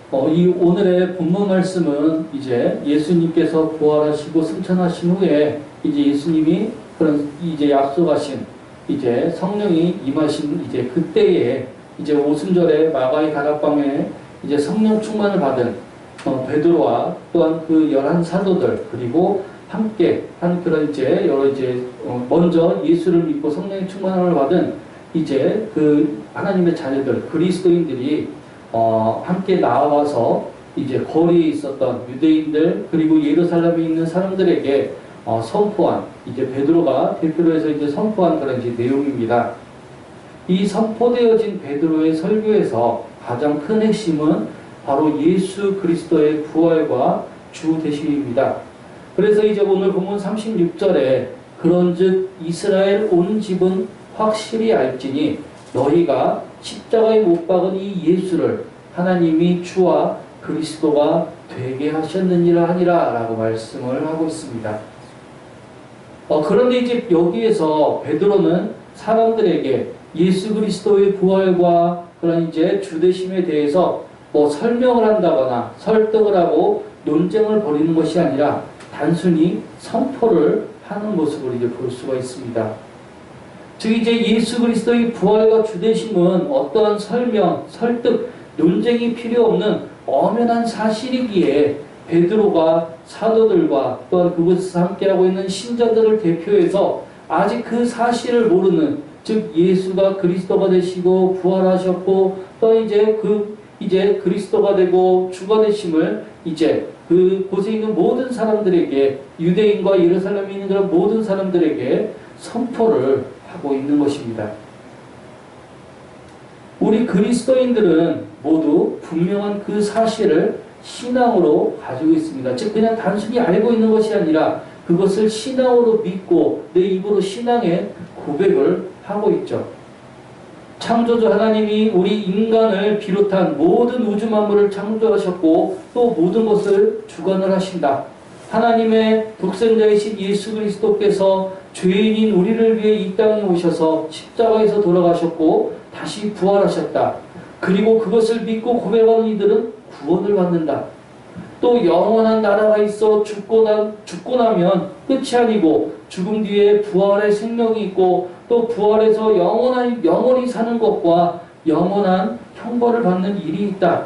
이 오늘의 본문 말씀은 이제 예수님께서 부활하시고 승천하신 후에 이제 예수님이 그런 이제 약속하신 이제 성령이 임하신 이제 그때에 이제 오순절에 마가의 다락방에 이제 성령 충만을 받은 베드로와 또한 그 11사도들 그리고 함께 한 그런 이제 여러 이제 먼저 예수를 믿고 성령의 충만함을 받은 이제 그 하나님의 자녀들 그리스도인들이 함께 나와서 이제 거리에 있었던 유대인들 그리고 예루살렘에 있는 사람들에게 선포한 이제 베드로가 대표로 해서 이제 선포한 그런 이제 내용입니다. 이 선포되어진 베드로의 설교에서 가장 큰 핵심은 바로 예수 그리스도의 부활과 주 되심입니다. 그래서 이제 오늘 본문 36절에 그런즉 이스라엘 온 집은 확실히 알지니 너희가 십자가에 못 박은 이 예수를 하나님이 주와 그리스도가 되게 하셨느니라 하니라 라고 말씀을 하고 있습니다. 그런데 이제 여기에서 베드로는 사람들에게 예수 그리스도의 부활과 그런 이제 주되심에 대해서 설명을 한다거나 설득을 하고 논쟁을 벌이는 것이 아니라 단순히 선포를 하는 모습을 이제 볼 수가 있습니다. 즉 이제 예수 그리스도의 부활과 주되심은 어떠한 설명, 설득, 논쟁이 필요 없는 엄연한 사실이기에 베드로가 사도들과 또한 그곳에서 함께하고 있는 신자들을 대표해서 아직 그 사실을 모르는 즉 예수가 그리스도가 되시고 부활하셨고 또 이제 그리스도가 되고 주가 되심을 이제 그곳에 있는 모든 사람들에게 유대인과 예루살렘에 있는 그런 모든 사람들에게 선포를 하고 있는 것입니다. 우리 그리스도인들은 모두 분명한 그 사실을 신앙으로 가지고 있습니다. 즉 그냥 단순히 알고 있는 것이 아니라 그것을 신앙으로 믿고 내 입으로 신앙의 고백을 하고 있죠. 창조주 하나님이 우리 인간을 비롯한 모든 우주 만물을 창조하셨고 또 모든 것을 주관을 하신다. 하나님의 독생자이신 예수 그리스도께서 죄인인 우리를 위해 이 땅에 오셔서 십자가에서 돌아가셨고 다시 부활하셨다. 그리고 그것을 믿고 고백하는 이들은 구원을 받는다. 또 영원한 나라가 있어 죽고 나면 끝이 아니고 죽음 뒤에 부활의 생명이 있고 또 부활해서 영원히 사는 것과 영원한 형벌을 받는 일이 있다.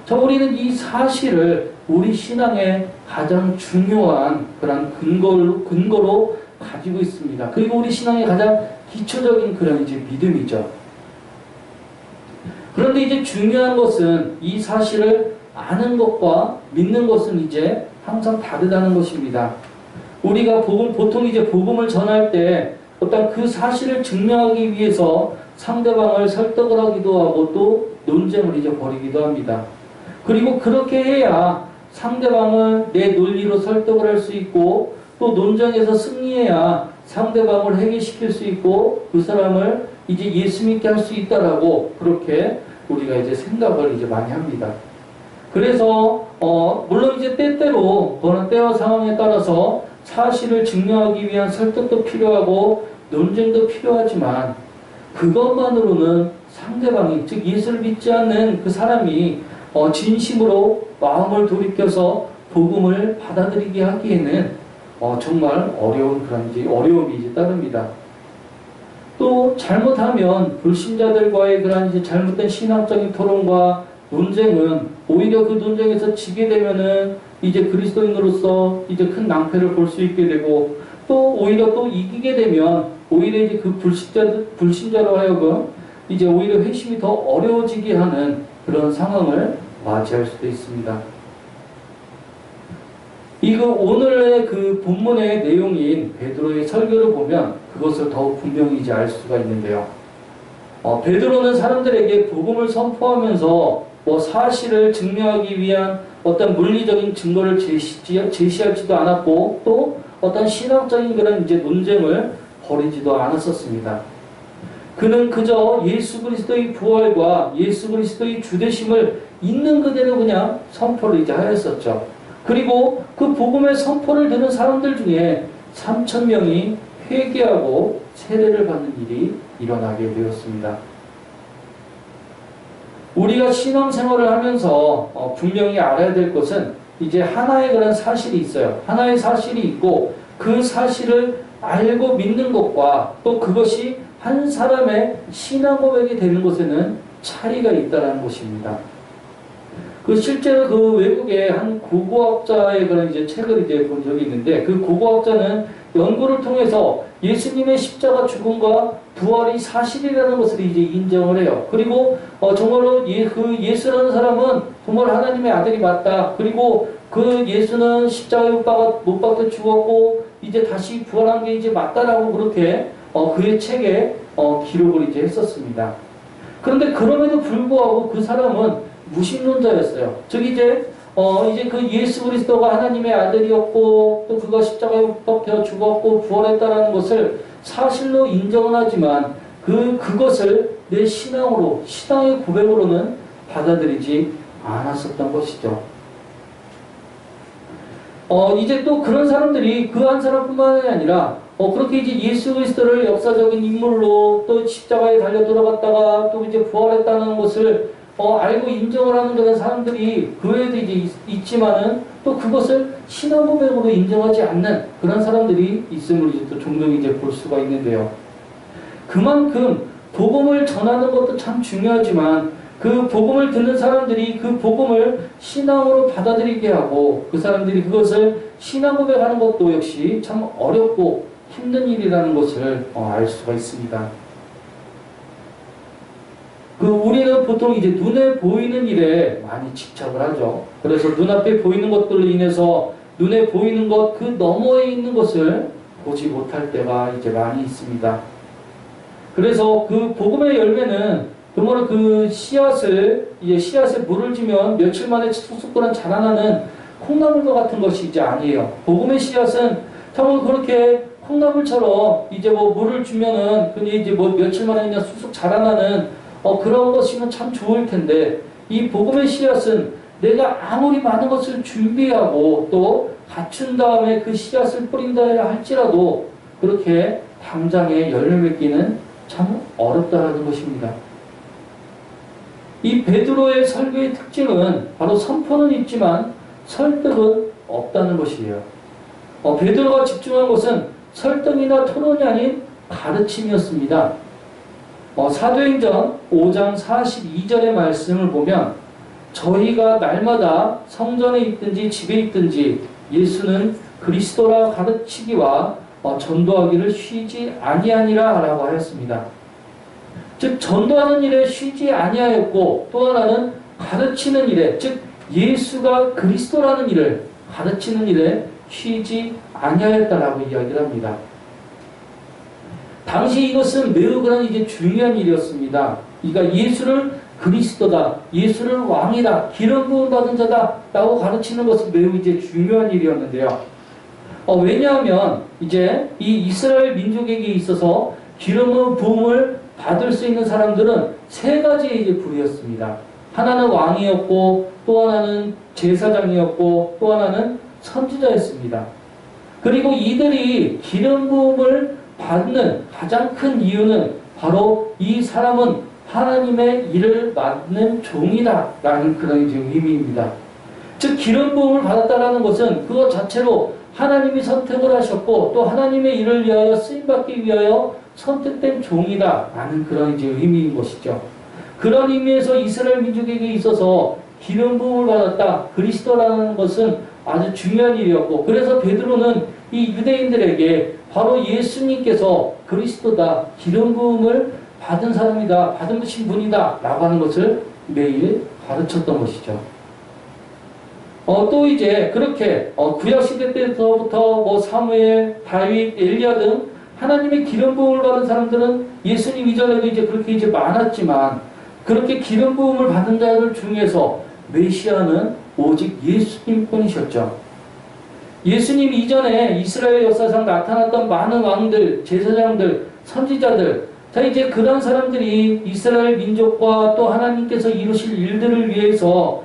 우리는 이 사실을 우리 신앙의 가장 중요한 그런 근거로 가지고 있습니다. 그리고 우리 신앙의 가장 기초적인 그런 이제 믿음이죠. 그런데 이제 중요한 것은 이 사실을 아는 것과 믿는 것은 이제 항상 다르다는 것입니다. 우리가 보통 이제 복음을 전할 때 어떤 그 사실을 증명하기 위해서 상대방을 설득을 하기도 하고 또 논쟁을 이제 벌이기도 합니다. 그리고 그렇게 해야 상대방을 내 논리로 설득을 할 수 있고 또 논쟁에서 승리해야 상대방을 해결시킬 수 있고 그 사람을 이제 예수 믿게 할 수 있다라고 그렇게 우리가 이제 생각을 이제 많이 합니다. 그래서 물론 이제 때때로 그런 때와 상황에 따라서 사실을 증명하기 위한 설득도 필요하고 논쟁도 필요하지만 그것만으로는 상대방이 즉 예수를 믿지 않는 그 사람이 진심으로 마음을 돌이켜서 복음을 받아들이게 하기에는 정말 어려움이 이제 따릅니다. 또 잘못하면 불신자들과의 그런 이제 잘못된 신앙적인 토론과 논쟁은 오히려 그 논쟁에서 지게 되면은 이제 그리스도인으로서 이제 큰 낭패를 볼 수 있게 되고 또 오히려 또 이기게 되면 오히려 이제 그 불신자로 하여금 이제 오히려 회심이 더 어려워지게 하는 그런 상황을 맞이할 수도 있습니다. 오늘의 그 본문의 내용인 베드로의 설교를 보면 그것을 더욱 분명히 이제 알 수가 있는데요. 베드로는 사람들에게 복음을 선포하면서 사실을 증명하기 위한 어떤 물리적인 증거를 제시하지도 않았고 또 어떤 신학적인 그런 이제 논쟁을 벌이지도 않았었습니다. 그는 그저 예수 그리스도의 부활과 예수 그리스도의 주되심을 있는 그대로 그냥 선포를 이제 하였었죠. 그리고 그 복음의 선포를 듣는 사람들 중에 3,000명이 회개하고 세례를 받는 일이 일어나게 되었습니다. 우리가 신앙생활을 하면서 분명히 알아야 될 것은 이제 하나의 그런 사실이 있어요. 하나의 사실이 있고 그 사실을 알고 믿는 것과 또 그것이 한 사람의 신앙 고백이 되는 것에는 차이가 있다는 것입니다. 실제로 외국의 한 고고학자의 그런 이제 책을 이제 본 적이 있는데 그 고고학자는 연구를 통해서 예수님의 십자가 죽음과 부활이 사실이라는 것을 이제 인정을 해요. 그리고 정말로 그 예수라는 사람은 정말 하나님의 아들이 맞다. 그리고 그 예수는 십자가에 못 박혀 죽었고 이제 다시 부활한 게 이제 맞다라고 그렇게 그의 책에 기록을 이제 했었습니다. 그런데 그럼에도 불구하고 그 사람은 무신론자였어요. 즉 이제 그 예수 그리스도가 하나님의 아들이었고 또 그가 십자가에 못 박혀 죽었고 부활했다라는 것을 사실로 인정은 하지만 그것을 내 신앙으로 신앙의 고백으로는 받아들이지 않았었던 것이죠. 이제 또 그런 사람들이 그 한 사람뿐만이 아니라 그렇게 이제 예수 그리스도를 역사적인 인물로 또 십자가에 달려 돌아갔다가 또 이제 부활했다는 것을 알고 인정을 하는 그런 사람들이 그 외에도 이제 있지만은 또 그것을 신앙 고백으로 인정하지 않는 그런 사람들이 있음을 이제 또 종종 이제 볼 수가 있는데요. 그만큼 복음을 전하는 것도 참 중요하지만 그 복음을 듣는 사람들이 그 복음을 신앙으로 받아들이게 하고 그 사람들이 그것을 신앙 고백하는 것도 역시 참 어렵고 힘든 일이라는 것을 알 수가 있습니다. 우리는 보통 이제 눈에 보이는 일에 많이 집착을 하죠. 그래서 눈앞에 보이는 것들로 인해서 눈에 보이는 것 그 너머에 있는 것을 보지 못할 때가 이제 많이 있습니다. 그래서 그 복음의 열매는 정말 그 씨앗에 물을 주면 며칠 만에 쑥쑥 자라나는 콩나물과 같은 것이 이제 아니에요. 복음의 씨앗은 정말 그렇게 콩나물처럼 이제 물을 주면은 이제 며칠 만에 그냥 쑥쑥 자라나는 그런 것이면 참 좋을 텐데 이 복음의 씨앗은 내가 아무리 많은 것을 준비하고 또 갖춘 다음에 그 씨앗을 뿌린다 할지라도 그렇게 당장에 열매 맺기는 참 어렵다는 것입니다. 이 베드로의 설교의 특징은 바로 선포는 있지만 설득은 없다는 것이에요. 베드로가 집중한 것은 설득이나 토론이 아닌 가르침이었습니다. 사도행전 5장 42절의 말씀을 보면 저희가 날마다 성전에 있든지 집에 있든지 예수는 그리스도라 가르치기와 전도하기를 쉬지 아니하니라 라고 하였습니다. 즉 전도하는 일에 쉬지 아니하였고 또 하나는 가르치는 일에 즉 예수가 그리스도라는 일을 가르치는 일에 쉬지 아니하였다라고 이야기를 합니다. 당시 이것은 매우 그런 이제 중요한 일이었습니다. 그러니까 예수를 그리스도다, 예수를 왕이다, 기름 부음 받은 자다라고 가르치는 것은 매우 이제 중요한 일이었는데요. 왜냐하면 이제 이 이스라엘 민족에게 있어서 기름 부음을 받을 수 있는 사람들은 세 가지의 이제 부류였습니다. 하나는 왕이었고 또 하나는 제사장이었고 또 하나는 선지자였습니다. 그리고 이들이 기름 부음을 받는 가장 큰 이유는 바로 이 사람은 하나님의 일을 맡는 종이다 라는 그런 이제 의미입니다. 즉 기름 부음을 받았다라는 것은 그것 자체로 하나님이 선택을 하셨고 또 하나님의 일을 위하여 쓰임받기 위하여 선택된 종이다 라는 그런 이제 의미인 것이죠. 그런 의미에서 이스라엘 민족에게 있어서 기름 부음을 받았다 그리스도라는 것은 아주 중요한 일이었고 그래서 베드로는 이 유대인들에게 바로 예수님께서 그리스도다 기름 부음을 받은 사람이다 받은 분이다 라고 하는 것을 매일 가르쳤던 것이죠. 또 이제 그렇게 구약시대 때부터 사무엘, 다윗, 엘리야 등 하나님의 기름 부음을 받은 사람들은 예수님 이전에도 이제 그렇게 이제 많았지만 그렇게 기름 부음을 받은 자들 중에서 메시아는 오직 예수님뿐이셨죠. 예수님 이전에 이스라엘 역사상 나타났던 많은 왕들, 제사장들, 선지자들, 자 이제 그런 사람들이 이스라엘 민족과 또 하나님께서 이루실 일들을 위해서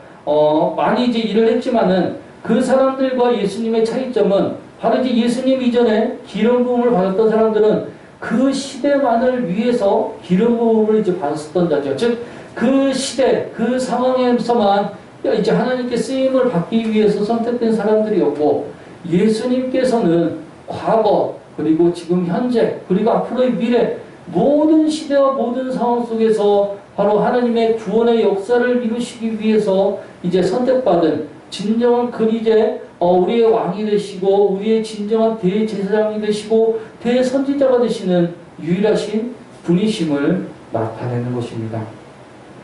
많이 이제 일을 했지만은 그 사람들과 예수님의 차이점은 바로 이제 예수님 이전에 기름 부음을 받았던 사람들은 그 시대만을 위해서 기름 부음을 이제 받았었던 자죠. 즉 그 시대, 그 상황에서만 이제 하나님께 쓰임을 받기 위해서 선택된 사람들이었고, 예수님께서는 과거, 그리고 지금 현재, 그리고 앞으로의 미래, 모든 시대와 모든 상황 속에서 바로 하나님의 구원의 역사를 이루시기 위해서 이제 선택받은 진정한 이제 우리의 왕이 되시고, 우리의 진정한 대제사장이 되시고, 대선지자가 되시는 유일하신 분이심을 나타내는 것입니다.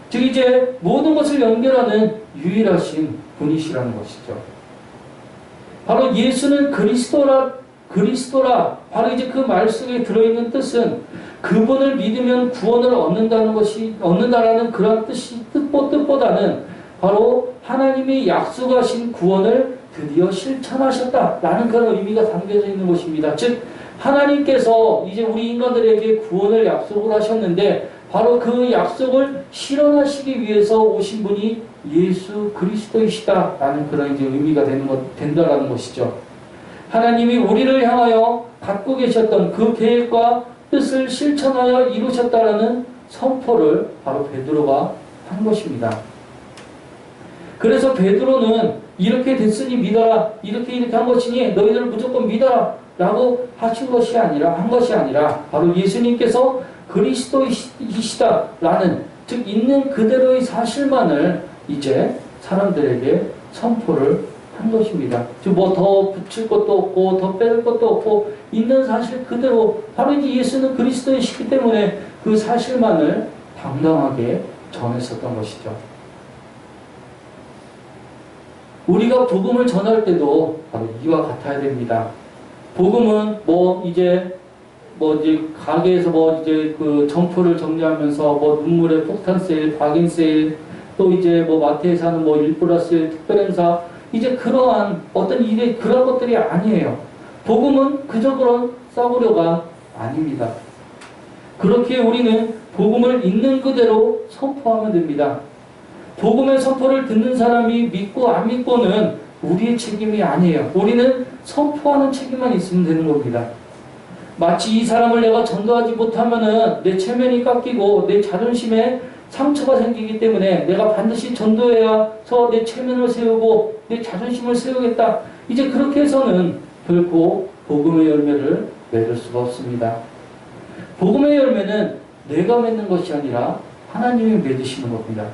즉 이제 모든 것을 연결하는 유일하신 분이시라는 것이죠. 바로 예수는 그리스도라. 바로 이제 그 말 속에 들어있는 뜻은 그분을 믿으면 구원을 얻는다라는 그런 뜻보다는 바로 하나님이 약속하신 구원을 드디어 실천하셨다라는 그런 의미가 담겨져 있는 것입니다. 즉 하나님께서 이제 우리 인간들에게 구원을 약속을 하셨는데, 바로 그 약속을 실현하시기 위해서 오신 분이 예수 그리스도이시다라는 그런 이제 의미가 된다라는 것이죠. 하나님이 우리를 향하여 갖고 계셨던 그 계획과 뜻을 실천하여 이루셨다라는 선포를 바로 베드로가 한 것입니다. 그래서 베드로는 이렇게 됐으니 믿어라, 이렇게 한 것이니 너희들 무조건 믿어라 라고 한 것이 아니라 바로 예수님께서 그리스도이시다라는, 즉 있는 그대로의 사실만을 이제 사람들에게 선포를 한 것입니다. 즉 뭐 더 붙일 것도 없고 더 빼낼 것도 없고 있는 사실 그대로, 바로 이제 예수는 그리스도이시기 때문에 그 사실만을 당당하게 전했었던 것이죠. 우리가 복음을 전할 때도 바로 이와 같아야 됩니다. 복음은 이제 가게에서 그 점포를 정리하면서 눈물의 폭탄 세일, 박인 세일, 또 이제 마트에 사는 1+1 특별 행사, 이제 그러한 어떤 그런 것들이 아니에요. 복음은 그저 그런 싸구려가 아닙니다. 그렇게 우리는 복음을 있는 그대로 선포하면 됩니다. 복음의 선포를 듣는 사람이 믿고 안 믿고는 우리의 책임이 아니에요. 우리는 선포하는 책임만 있으면 되는 겁니다. 마치 이 사람을 내가 전도하지 못하면은 내 체면이 깎이고 내 자존심에 상처가 생기기 때문에 내가 반드시 전도해야서 내 체면을 세우고 내 자존심을 세우겠다. 이제 그렇게 해서는 결코 복음의 열매를 맺을 수가 없습니다. 복음의 열매는 내가 맺는 것이 아니라 하나님이 맺으시는 겁니다.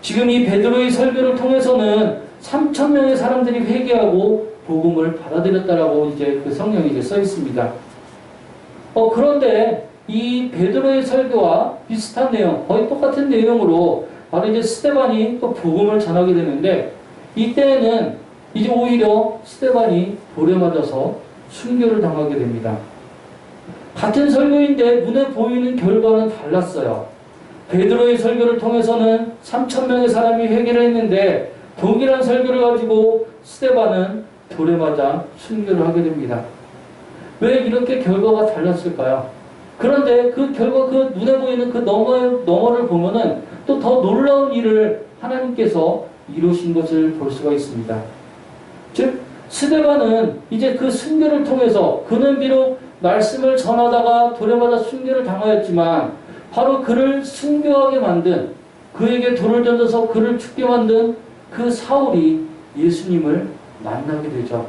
지금 이 베드로의 설교를 통해서는 3,000명의 사람들이 회개하고 복음을 받아들였다라고 이제 그 성경에 이제 써 있습니다. 그런데 이 베드로의 설교와 비슷한 내용, 거의 똑같은 내용으로 바로 이제 스데반이 또 복음을 전하게 되는데, 이때에는 이제 오히려 스데반이 돌에 맞아서 순교를 당하게 됩니다. 같은 설교인데 눈에 보이는 결과는 달랐어요. 베드로의 설교를 통해서는 3,000명의 사람이 회개를 했는데, 동일한 설교를 가지고 스데반은 돌에 맞아 순교를 하게 됩니다. 왜 이렇게 결과가 달랐을까요? 그런데 그 결과, 그 눈에 보이는 그 너머를 보면은 또 더 놀라운 일을 하나님께서 이루신 것을 볼 수가 있습니다. 즉, 스데반은 이제 그 순교를 통해서, 그는 비록 말씀을 전하다가 돌에 맞아 순교를 당하였지만, 바로 그를 순교하게 만든, 그에게 돌을 던져서 그를 죽게 만든 그 사울이 예수님을 만나게 되죠.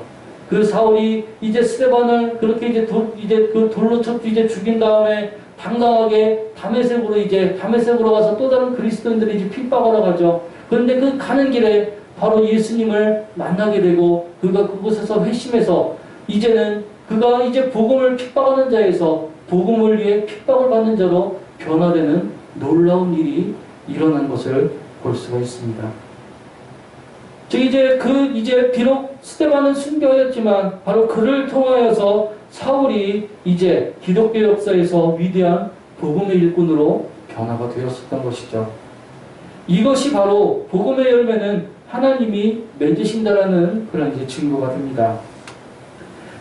그 사울이 이제 스데반을 그렇게 이제 그 돌로 쳐 죽인 다음에 당당하게 다메섹으로 가서 또 다른 그리스도인들이 이제 핍박하러 가죠. 그런데 그 가는 길에 바로 예수님을 만나게 되고, 그가 그곳에서 회심해서 이제는 그가 이제 복음을 핍박하는 자에서 복음을 위해 핍박을 받는 자로 변화되는 놀라운 일이 일어난 것을 볼 수가 있습니다. 즉 이제 비록 스데반은 순교하였지만 바로 그를 통하여서 사울이 이제 기독교 역사에서 위대한 복음의 일꾼으로 변화가 되었었던 것이죠. 이것이 바로 복음의 열매는 하나님이 맺으신다라는 그런 이제 증거가 됩니다.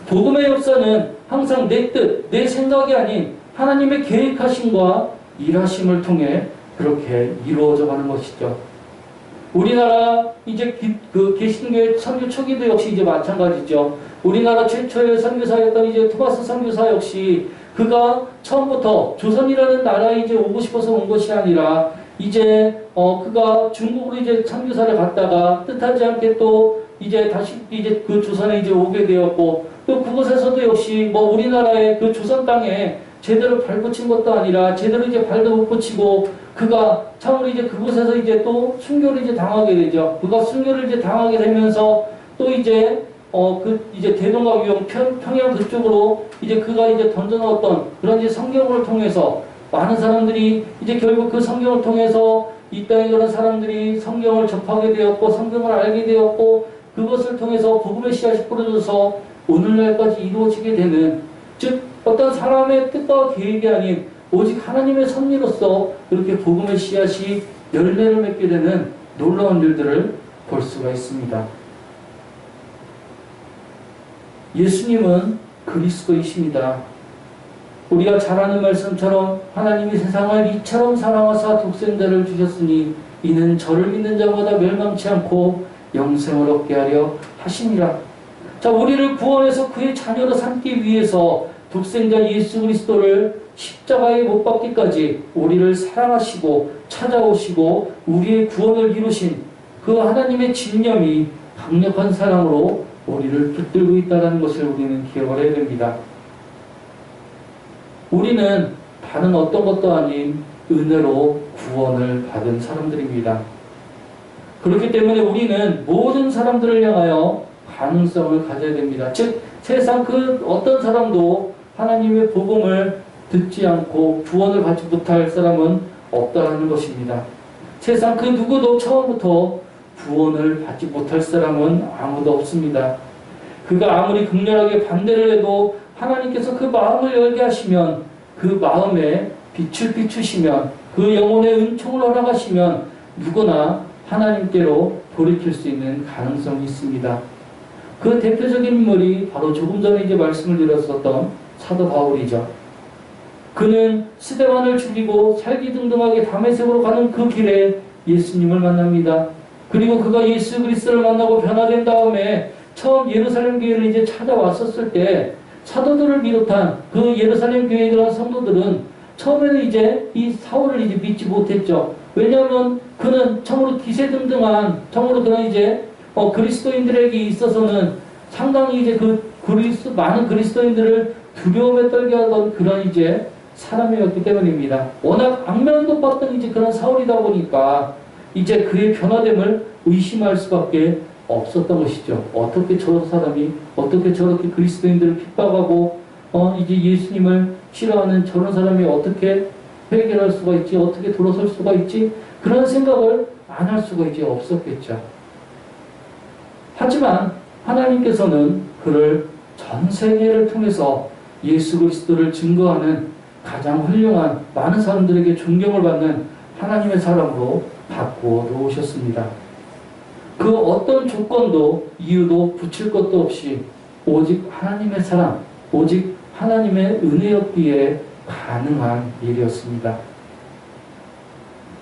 복음의 역사는 항상 내 뜻, 내 생각이 아닌 하나님의 계획하심과 일하심을 통해 그렇게 이루어져 가는 것이죠. 우리나라 이제 그 개신교의 선교 초기도 역시 이제 마찬가지죠. 우리나라 최초의 선교사였던 이제 토마스 선교사 역시 그가 처음부터 조선이라는 나라에 이제 오고 싶어서 온 것이 아니라 이제 그가 중국으로 이제 선교사를 갔다가 뜻하지 않게 또 이제 다시 이제 그 조선에 이제 오게 되었고, 또 그곳에서도 역시 뭐 우리나라의 그 조선 땅에 제대로 발붙인 것도 아니라 제대로 이제 발도 못 붙이고, 그가 참으로 이제 그곳에서 이제 또 순교를 이제 당하게 되죠. 그가 순교를 이제 당하게 되면서 또 이제 그 이제 대동강 위용 평양 그쪽으로 이제 그가 이제 던져놓았던 그런 이제 성경을 통해서 많은 사람들이 이제 결국 그 성경을 통해서 이 땅에 그런 사람들이 성경을 접하게 되었고 성경을 알게 되었고, 그것을 통해서 복음의 씨앗이 뿌려져서 오늘날까지 이루어지게 되는, 즉 어떤 사람의 뜻과 계획이 아닌 오직 하나님의 섭리로서 이렇게 복음의 씨앗이 열매를 맺게 되는 놀라운 일들을 볼 수가 있습니다. 예수님은 그리스도이십니다. 우리가 잘 아는 말씀처럼 하나님이 세상을 이처럼 사랑하사 독생자를 주셨으니 이는 저를 믿는 자마다 멸망치 않고 영생을 얻게 하려 하심이라. 자, 우리를 구원해서 그의 자녀로 삼기 위해서 독생자 예수 그리스도를 십자가에 못 박기까지 우리를 사랑하시고 찾아오시고 우리의 구원을 이루신 그 하나님의 집념이 강력한 사랑으로 우리를 붙들고 있다는 것을 우리는 기억을 해야 됩니다. 우리는 다른 어떤 것도 아닌 은혜로 구원을 받은 사람들입니다. 그렇기 때문에 우리는 모든 사람들을 향하여 가능성을 가져야 됩니다. 즉 세상 그 어떤 사람도 하나님의 복음을 듣지 않고 구원을 받지 못할 사람은 없다는 것입니다. 세상 그 누구도 처음부터 구원을 받지 못할 사람은 아무도 없습니다. 그가 아무리 극렬하게 반대를 해도 하나님께서 그 마음을 열게 하시면, 그 마음에 빛을 비추시면, 그 영혼의 은총을 허락하시면 누구나 하나님께로 돌이킬 수 있는 가능성이 있습니다. 그 대표적인 인물이 바로 조금 전에 이제 말씀을 드렸었던 사도 바울이죠. 그는 스데반을 죽이고 살기등등하게 다메섹으로 가는 그 길에 예수님을 만납니다. 그리고 그가 예수 그리스도를 만나고 변화된 다음에 처음 예루살렘 교회를 이제 찾아왔었을 때 사도들을 비롯한 그 예루살렘 교회에 들어간 성도들은 처음에는 이제 이 사울을 이제 믿지 못했죠. 왜냐하면 그는 참으로 기세등등한 참으로 그런 이제 그리스도인들에게 있어서는 상당히 이제 많은 그리스도인들을 두려움에 떨게 하던 그런 이제 사람이었기 때문입니다. 워낙 악명도 봤던 이제 그런 사울이다 보니까 이제 그의 변화됨을 의심할 수밖에 없었던 것이죠. 어떻게 저런 사람이 어떻게 저렇게 그리스도인들을 핍박하고 이제 예수님을 싫어하는 저런 사람이 어떻게 해결할 수가 있지, 어떻게 돌아설 수가 있지, 그런 생각을 안 할 수가 이제 없었겠죠. 하지만 하나님께서는 그를 전 세계를 통해서 예수 그리스도를 증거하는 가장 훌륭한, 많은 사람들에게 존경을 받는 하나님의 사람으로 바꾸어 놓으셨습니다. 그 어떤 조건도 이유도 붙일 것도 없이 오직 하나님의 사랑, 오직 하나님의 은혜였기에 가능한 일이었습니다.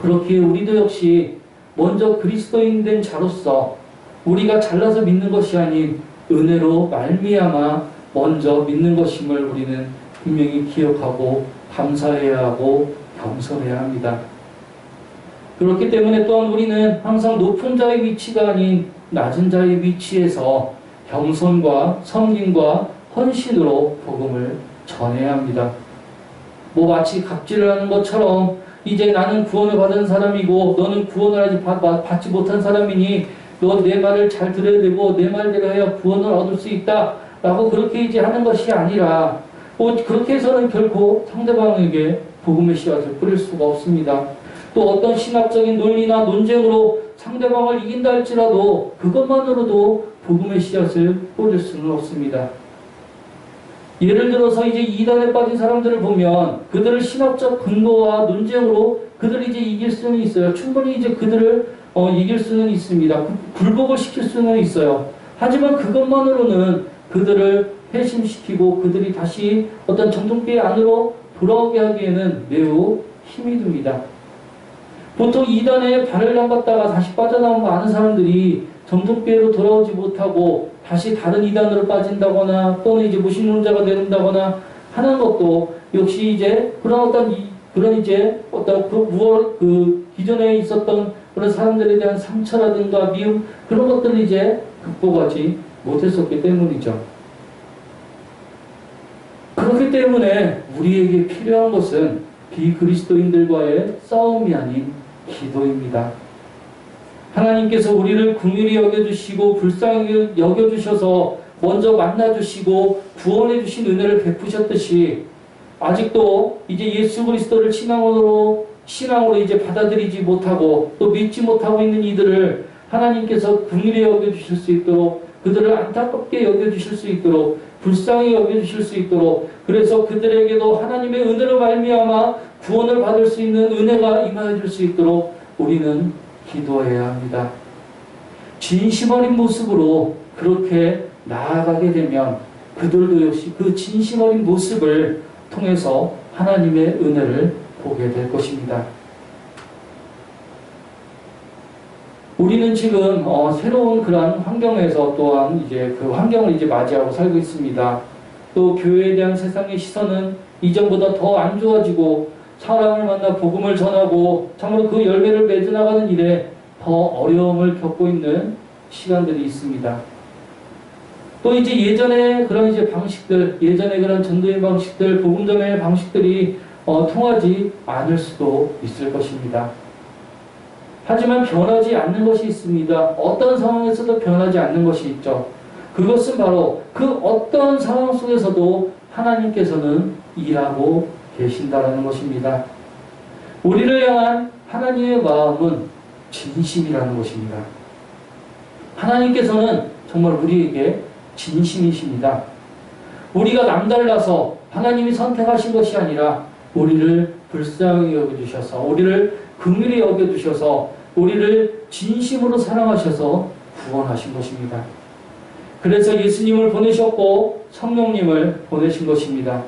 그렇기에 우리도 역시 먼저 그리스도인 된 자로서 우리가 잘나서 믿는 것이 아닌 은혜로 말미암아 먼저 믿는 것임을 우리는 분명히 기억하고 감사해야 하고 겸손해야 합니다. 그렇기 때문에 또한 우리는 항상 높은 자의 위치가 아닌 낮은 자의 위치에서 겸손과 섬김과 헌신으로 복음을 전해야 합니다. 뭐 마치 갑질을 하는 것처럼 이제 나는 구원을 받은 사람이고 너는 구원을 아직 받지 못한 사람이니 너 내 말을 잘 들어야 되고 내 말대로 해야 구원을 얻을 수 있다 라고 그렇게 이제 하는 것이 아니라 그렇게 해서는 결코 상대방에게 복음의 씨앗을 뿌릴 수가 없습니다. 또 어떤 신학적인 논리나 논쟁으로 상대방을 이긴다 할지라도 그것만으로도 복음의 씨앗을 뿌릴 수는 없습니다. 예를 들어서 이제 이단에 빠진 사람들을 보면 그들을 신학적 근거와 논쟁으로 그들을 이제 이길 수는 있어요. 충분히 이제 그들을 이길 수는 있습니다. 굴복을 시킬 수는 있어요. 하지만 그것만으로는 그들을 회심시키고 그들이 다시 어떤 정통교회 안으로 돌아오게 하기에는 매우 힘이 듭니다. 보통 이단에 발을 담갔다가 다시 빠져나온 많은 사람들이 정통교회로 돌아오지 못하고 다시 다른 이단으로 빠진다거나 또는 이제 무신론자가 된다거나 하는 것도 역시 이제 그런 어떤 그런 이제 어떤 그 기존에 있었던 그런 사람들에 대한 상처라든가 미움 그런 것들을 이제 극복하지 못했었기 때문이죠. 그렇기 때문에 우리에게 필요한 것은 비그리스도인들과의 싸움이 아닌 기도입니다. 하나님께서 우리를 긍휼히 여겨주시고 불쌍히 여겨주셔서 먼저 만나주시고 구원해주신 은혜를 베푸셨듯이 아직도 이제 예수 그리스도를 신앙으로 이제 받아들이지 못하고 또 믿지 못하고 있는 이들을 하나님께서 긍휼히 여겨주실 수 있도록 그들을 안타깝게 여겨주실 수 있도록 불쌍히 여겨주실 수 있도록 그래서 그들에게도 하나님의 은혜로 말미암아 구원을 받을 수 있는 은혜가 임하여 줄 수 있도록 우리는 기도해야 합니다. 진심 어린 모습으로 그렇게 나아가게 되면 그들도 역시 그 진심 어린 모습을 통해서 하나님의 은혜를 보게 될 것입니다. 우리는 지금 새로운 그런 환경에서 또한 이제 그 환경을 이제 맞이하고 살고 있습니다. 또 교회에 대한 세상의 시선은 이전보다 더 안 좋아지고 사람을 만나 복음을 전하고 참으로 그 열매를 맺어 나가는 일에 더 어려움을 겪고 있는 시간들이 있습니다. 또 이제 예전에 그런 이제 방식들, 예전에 그런 전도의 방식들, 복음 전의 방식들이 통하지 않을 수도 있을 것입니다. 하지만 변하지 않는 것이 있습니다. 어떤 상황에서도 변하지 않는 것이 있죠. 그것은 바로 그 어떤 상황 속에서도 하나님께서는 일하고 계신다라는 것입니다. 우리를 향한 하나님의 마음은 진심이라는 것입니다. 하나님께서는 정말 우리에게 진심이십니다. 우리가 남달라서 하나님이 선택하신 것이 아니라 우리를 불쌍히 여겨주셔서 우리를 긍휼히 여겨주셔서 우리를 진심으로 사랑하셔서 구원하신 것입니다. 그래서 예수님을 보내셨고 성령님을 보내신 것입니다.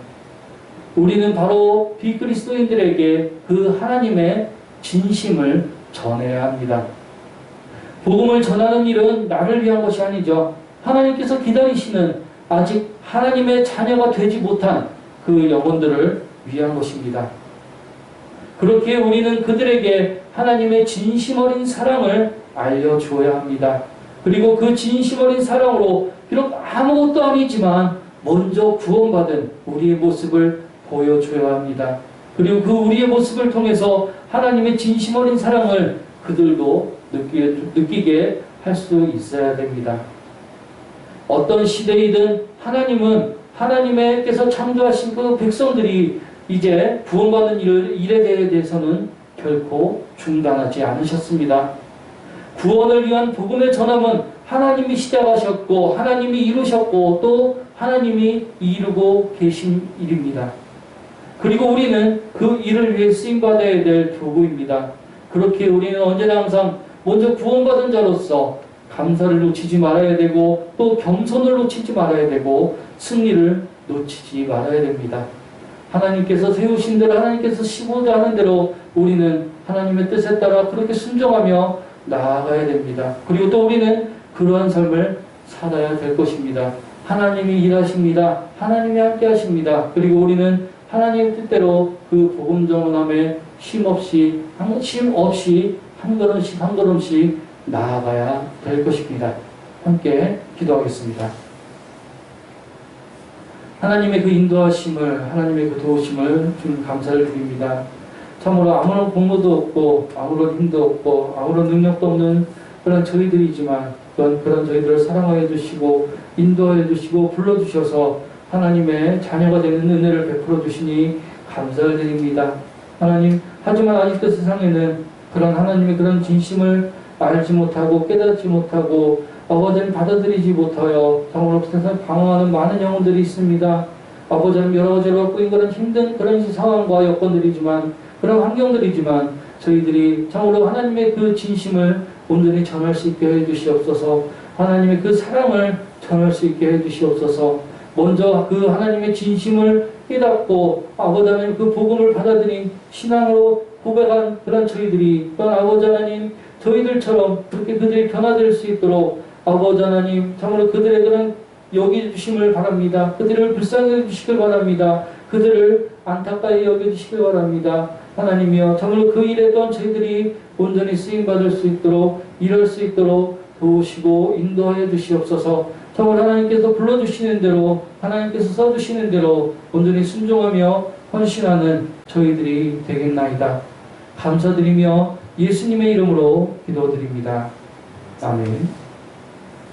우리는 바로 비그리스도인들에게 그 하나님의 진심을 전해야 합니다. 복음을 전하는 일은 나를 위한 것이 아니죠. 하나님께서 기다리시는 아직 하나님의 자녀가 되지 못한 그 영혼들을 위한 것입니다. 그렇게 우리는 그들에게 하나님의 진심 어린 사랑을 알려주어야 합니다. 그리고 그 진심 어린 사랑으로 비록 아무것도 아니지만 먼저 구원받은 우리의 모습을 보여줘야 합니다. 그리고 그 우리의 모습을 통해서 하나님의 진심 어린 사랑을 그들도 느끼게 할 수 있어야 됩니다. 어떤 시대이든 하나님은 하나님께서 창조하신 그 백성들이 이제 구원받는 일에 대해서는 결코 중단하지 않으셨습니다. 구원을 위한 복음의 전함은 하나님이 시작하셨고 하나님이 이루셨고 또 하나님이 이루고 계신 일입니다. 그리고 우리는 그 일을 위해 쓰임받아야 될 교구입니다. 그렇게 우리는 언제나 항상 먼저 구원받은 자로서 감사를 놓치지 말아야 되고 또 겸손을 놓치지 말아야 되고 승리를 놓치지 말아야 됩니다. 하나님께서 세우신 대로 하나님께서 시고자 하는 대로 우리는 하나님의 뜻에 따라 그렇게 순종하며 나아가야 됩니다. 그리고 또 우리는 그러한 삶을 살아야 될 것입니다. 하나님이 일하십니다. 하나님이 함께 하십니다. 그리고 우리는 하나님의 뜻대로 그 복음 전함에 쉼 없이 한 걸음씩 나아가야 될 것입니다. 함께 기도하겠습니다. 하나님의 그 인도하심을, 하나님의 그 도우심을 주님 감사를 드립니다. 참으로 아무런 공로도 없고, 아무런 힘도 없고, 아무런 능력도 없는 그런 저희들이지만, 그런 저희들을 사랑하여 주시고, 인도하여 주시고, 불러주셔서 하나님의 자녀가 되는 은혜를 베풀어 주시니 감사를 드립니다. 하나님, 하지만 아직도 세상에는 그런 하나님의 그런 진심을 알지 못하고, 깨닫지 못하고, 아버지는 받아들이지 못하여 참으로 세상에 방황하는 많은 영혼들이 있습니다. 아버지는 여러 가지로 꾸인 그런 힘든 그런 상황과 여건들이지만 그런 환경들이지만 저희들이 참으로 하나님의 그 진심을 온전히 전할 수 있게 해주시옵소서. 하나님의 그 사랑을 전할 수 있게 해주시옵소서. 먼저 그 하나님의 진심을 깨닫고 아버지 하나님 그 복음을 받아들인 신앙으로 고백한 그런 저희들이 또한 아버지 하나님 저희들처럼 그렇게 그들이 변화될 수 있도록 아버지 하나님 참으로 그들의 그런 여겨주심을 바랍니다. 그들을 불쌍히 해주시길 바랍니다. 그들을 안타까이 여겨주시기 바랍니다. 하나님이여, 참으로 그 일에 또한 저희들이 온전히 쓰임받을 수 있도록, 이룰 수 있도록 도우시고 인도하여 주시옵소서. 참으로 하나님께서 불러주시는 대로, 하나님께서 써주시는 대로 온전히 순종하며 헌신하는 저희들이 되겠나이다. 감사드리며 예수님의 이름으로 기도드립니다. 아멘.